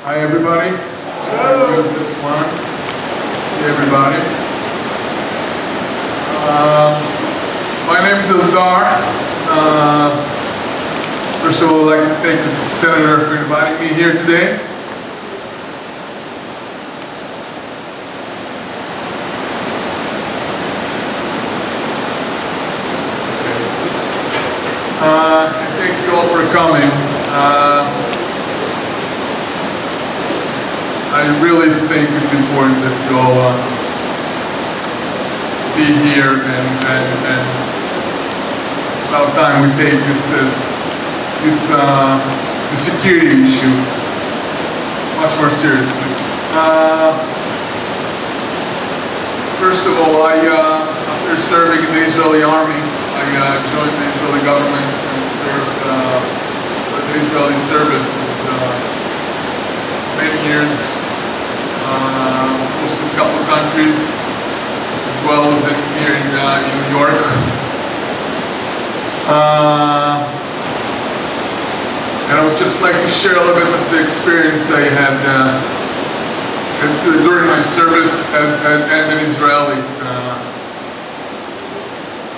Hi everybody. I'll use this one. See everybody. My name is Eldar. First of all, I'd like to thank the Senator for inviting me here today. Thank you all for coming. I really think it's important that you all be here, and it's about time we take this security issue much more seriously. First of all, after serving in the Israeli army, I joined the Israeli government and served with the Israeli services many years, close to a couple of countries, as well as here in New York. And I would just like to share a little bit of the experience I had during my service and an Israeli.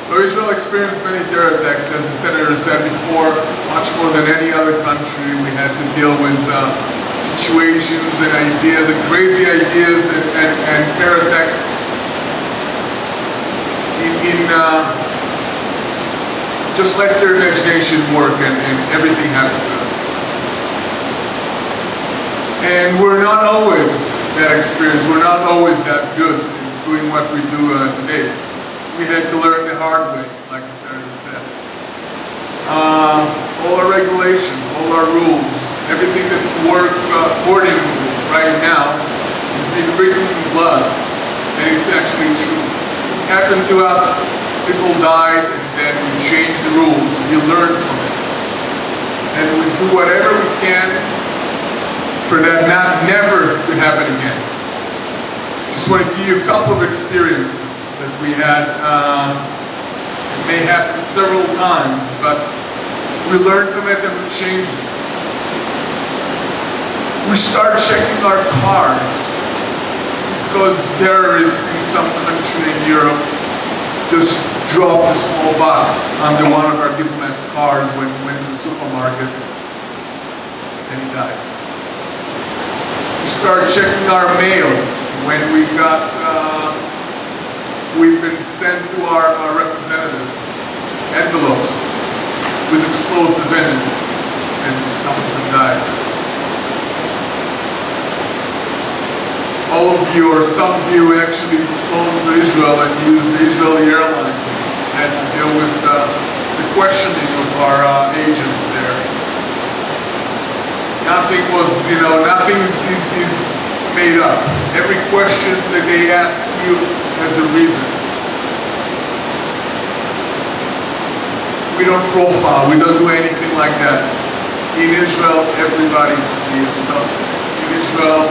So Israel experienced many terror attacks, as the Senator said before, much more than any other country. We had to deal with situations and ideas and crazy ideas and terror attacks just let your imagination work, and everything happened to us. And we're not always that experienced, we're not always that good in doing what we do today. We had to learn the hard way, like the Senator said. All our regulations, all our rules, everything that we work according to right now is being written in blood, and it's actually true. It happened to us, people died, and then we changed the rules, we learn from it. And we do whatever we can for that never to happen again. Just want to give you a couple of experiences that we had. It may happen several times, but we learned from it and we changed it. We start checking our cars because terrorists in some country in Europe just dropped a small box under one of our diplomats' cars when we went to the supermarket, and he died. We start checking our mail when we got we've been sent to our representatives envelopes with explosive in it, and some of them died. All of you, or some of you, actually flown to Israel and used the Israeli airlines, had to deal with the questioning of our agents there. Nothing was, nothing is made up. Every question that they ask you has a reason. We don't profile, we don't do anything like that. In Israel, everybody is suspect. In Israel,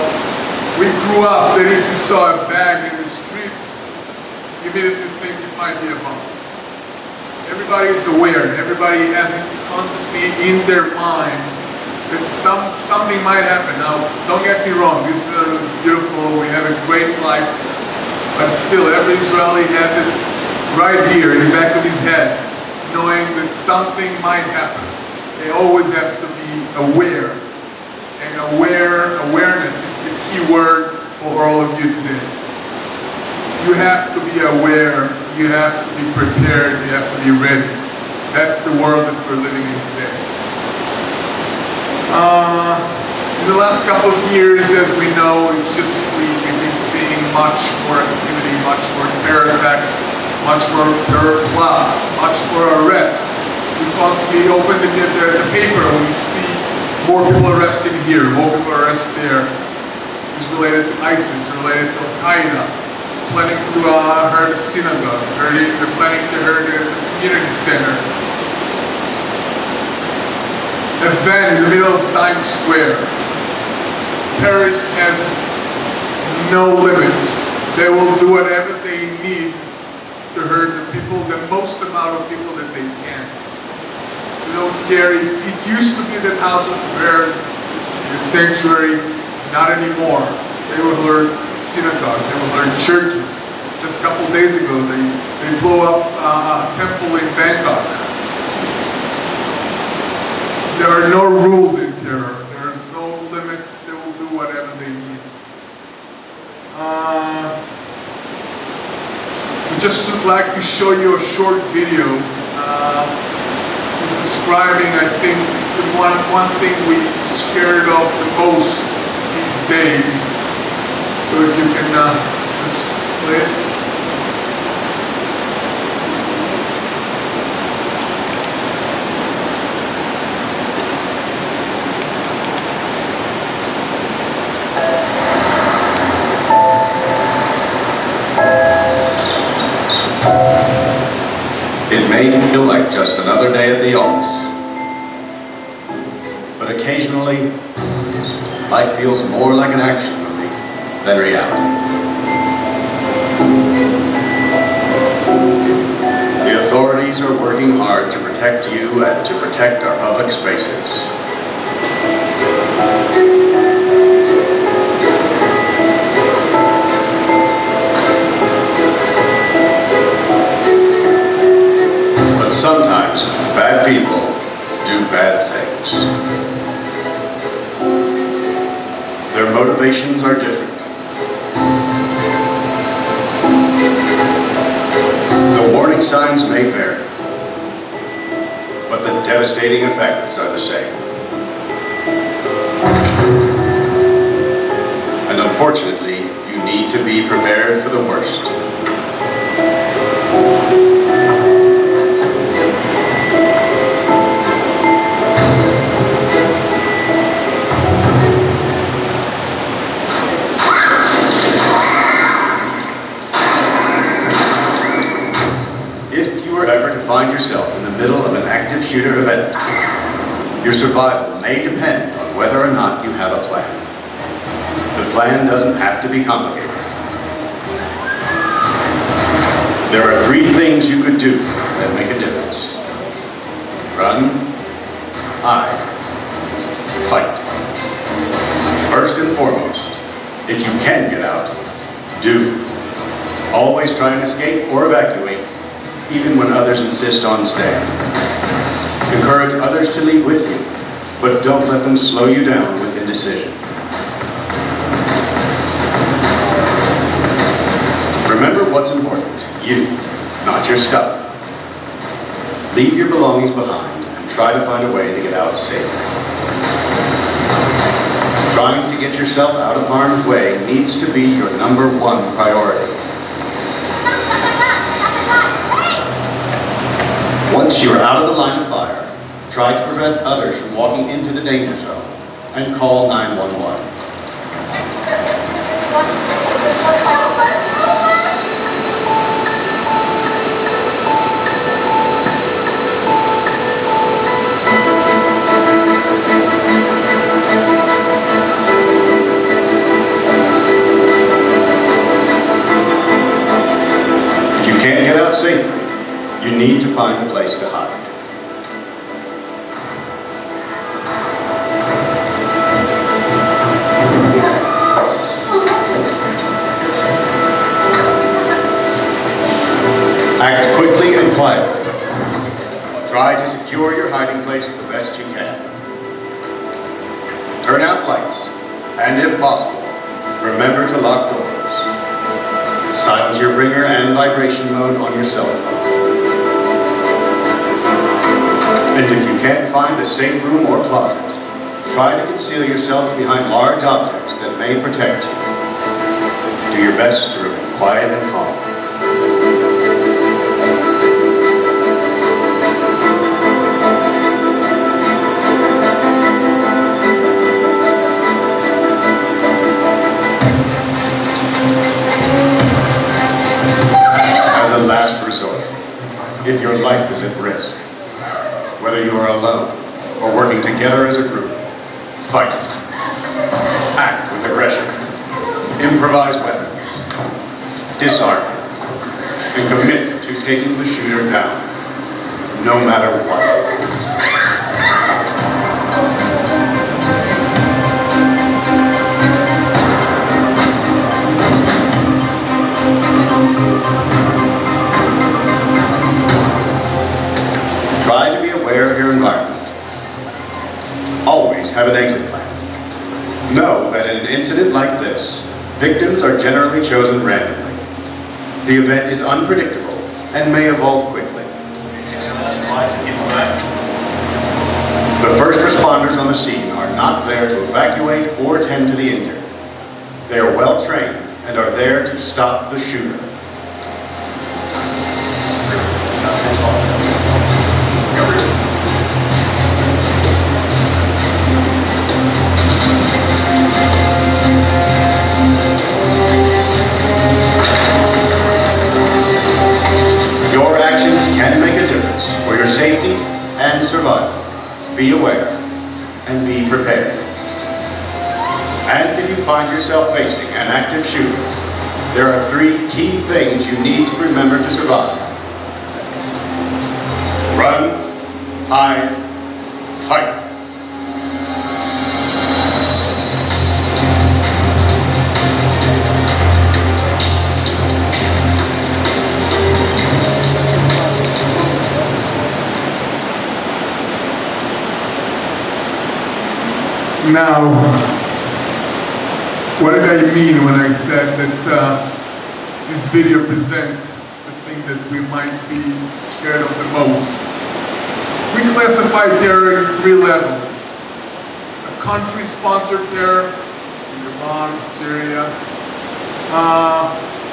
we grew up that if you saw a bag in the streets, you immediately think it might be a bomb. Everybody is aware, everybody has it constantly in their mind that something might happen. Now, don't get me wrong, Israel is beautiful, we have a great life, but still, every Israeli has it right here in the back of his head, knowing that something might happen. They always have to be aware, and awareness is the key word for all of you today. You have to be aware, you have to be prepared, you have to be ready. That's the world that we're living in today. In the last couple of years, as we know, it's just we've been seeing much more activity, much more terror attacks, much more terror plots, much more arrests. We constantly open the paper and we see more people arrested here, more people arrested there. It's related to ISIS, related to Al-Qaeda, planning to hurt a synagogue, they're planning to hurt a community center. Event in the middle of Times Square. Terrorists has no limits. They will do whatever they need to hurt the people, the most amount of people that they can. They don't care if it used to be that house of prayers, the sanctuary, Not anymore. They will learn synagogues, they will learn churches. Just a couple days ago, they blew up a temple in Bangkok. There are no rules in terror. There are no limits. They will do whatever they need. We just would like to show you a short video describing, I think, it's the one thing we scared of the most these days. So if you can just play it. It may feel like just another day at the office, but occasionally, life feels more like an action movie than reality. The authorities are working hard to protect you and to protect our public spaces. Sometimes bad people do bad things. Their motivations are different. The warning signs may vary, but the devastating effects are the same. And unfortunately, you need to be prepared for the worst. Find yourself in the middle of an active shooter event. Your survival may depend on whether or not you have a plan. The plan doesn't have to be complicated. There are 3 things you could do that make a difference. Run, hide, fight. First and foremost, if you can get out, do. Always try and escape or evacuate, even when others insist on staying. Encourage others to leave with you, but don't let them slow you down with indecision. Remember what's important, you, not your stuff. Leave your belongings behind and try to find a way to get out safely. Trying to get yourself out of harm's way needs to be your #1 priority. Once you are out of the line of fire, try to prevent others from walking into the danger zone and call 911. If you can't get out safely, you need to find a place to hide. Act quickly and quietly. Try to secure your hiding place the best you can. Turn out lights, and if possible, remember to lock doors. Silence your ringer and vibration mode on your cell phone. And if you can't find a safe room or closet, try to conceal yourself behind large objects that may protect you. Do your best to remain quiet and calm. As a last resort, if your life is at risk, whether you are alone or working together as a group, fight. Act with aggression. Improvise weapons. Disarm him. And commit to taking the shooter down, no matter what. Know that in an incident like this, victims are generally chosen randomly. The event is unpredictable and may evolve quickly. The first responders on the scene are not there to evacuate or tend to the injured. They are well trained and are there to stop the shooter. Your actions can make a difference for your safety and survival. Be aware and be prepared. And if you find yourself facing an active shooter, there are 3 key things you need to remember to survive. Run, hide, fight. Now, what did I mean when I said that this video presents the thing that we might be scared of the most? We classify terror in 3 levels. A country-sponsored terror, Iran, Syria.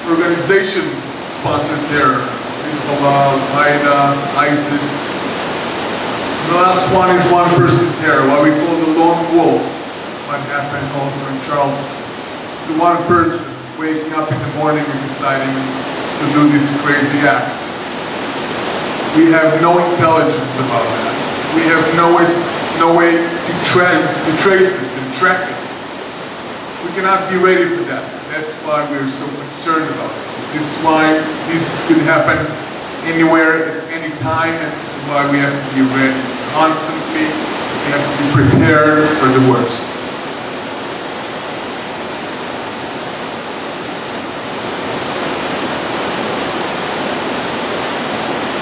Organization-sponsored terror, Hezbollah, Al-Qaeda, ISIS. The last one is one-person terror, what we call the lone wolf, what happened also in Charleston. It's one person waking up in the morning and deciding to do this crazy act. We have no intelligence about that. We have no way to trace it and track it. We cannot be ready for that. That's why we're so concerned about it. This is why this could happen anywhere, at any time, and this is why we have to be ready constantly. We have to be prepared for the worst.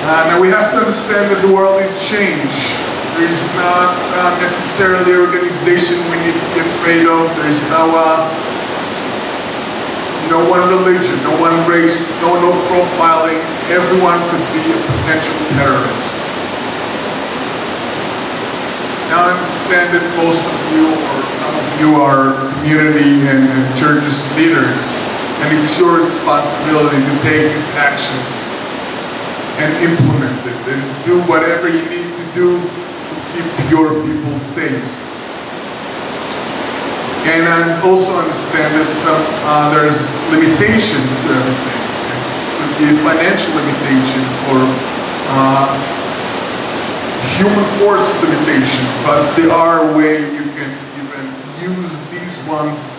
Now we have to understand that the world is changed. There is not necessarily an organization we need to be afraid of. There is no one religion, no one race, no profiling. Everyone could be a potential terrorist. Now I understand that most of you or some of you are community and churches leaders, and it's your responsibility to take these actions and implement it and do whatever you need to do to keep your people safe. And I also understand that there's limitations to everything. It could be financial limitations or human force limitations, but there are ways you can even use these ones,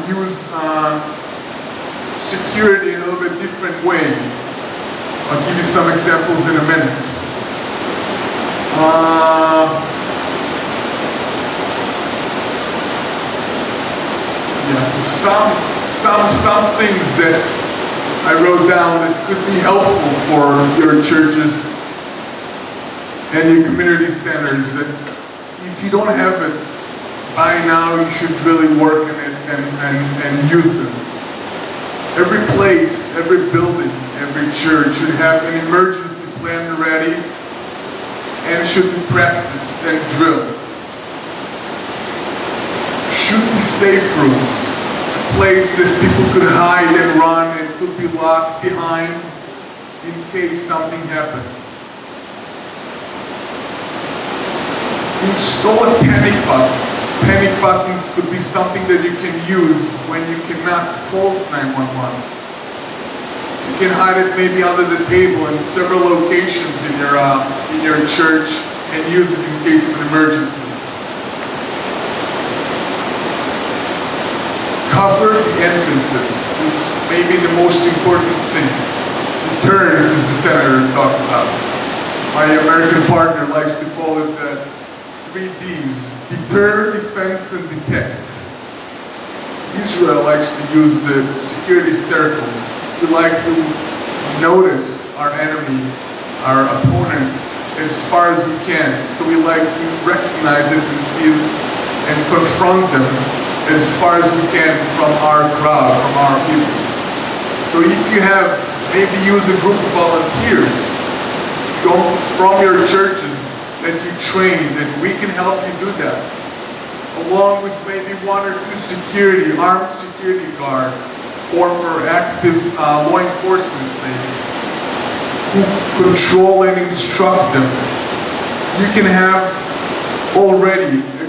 use security in a little bit different way. I'll give you some examples in a minute. Some things that I wrote down that could be helpful for your churches and your community centers, that if you don't have it by now, you should really work in it and use them. Every place, every building, every church should have an emergency plan ready and should be practiced and drilled. Should be safe rooms, a place that people could hide and run and could be locked behind in case something happens. Install panic buttons. Panic buttons could be something that you can use when you cannot call 911. You can hide it maybe under the table in several locations in your church and use it in case of an emergency. Cover the entrances. This may be the most important thing. Deterrence is the senator talked about. My American partner likes to call it the 3Ds. Deter, defense, and detect. Israel likes to use the security circles. We like to notice our enemy, our opponent, as far as we can. So we like to recognize it and see and confront them as far as we can from our crowd, from our people. So if you have, maybe use a group of volunteers from your churches that you train, that we can help you do that. Along with maybe 1 or 2 armed security guard, former active law enforcement maybe, who control and instruct them. You can have already a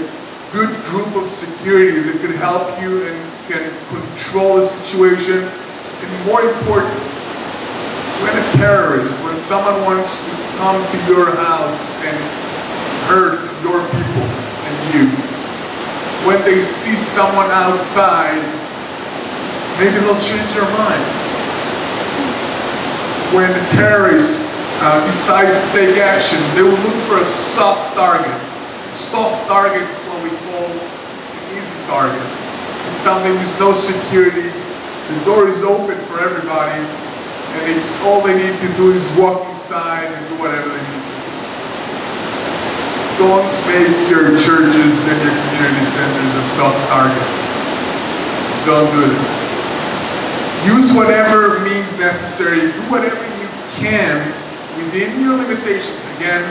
good group of security that could help you and can control the situation. And more important, when a terrorist, when someone wants to come to your house and hurt your people and you, when they see someone outside, maybe they'll change their mind. When a terrorist decides to take action, they will look for a soft target. A soft target is what we call an easy target. It's something with no security. The door is open for everybody, and it's all they need to do is walk inside and do whatever they need to do. Don't make your churches and your community centers a soft targets. Don't do it. Use whatever means necessary. Do whatever you can within your limitations, again,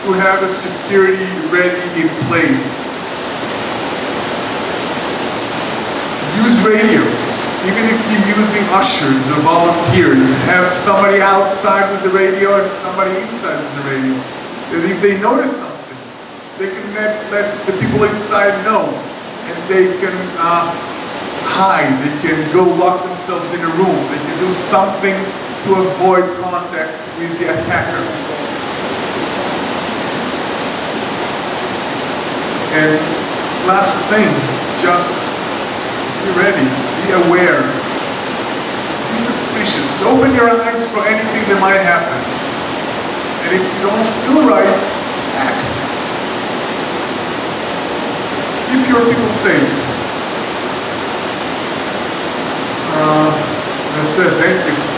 to have a security ready in place. Use radios. Even if you're using ushers or volunteers, have somebody outside with the radio and somebody inside with the radio. And if they notice something, they can let the people inside know, and they can hide, they can go lock themselves in a room, they can do something to avoid contact with the attacker. And last thing, just be ready, be aware, be suspicious, open your eyes for anything that might happen. And if you don't feel right, act. Keep your people safe. That's it. Thank you.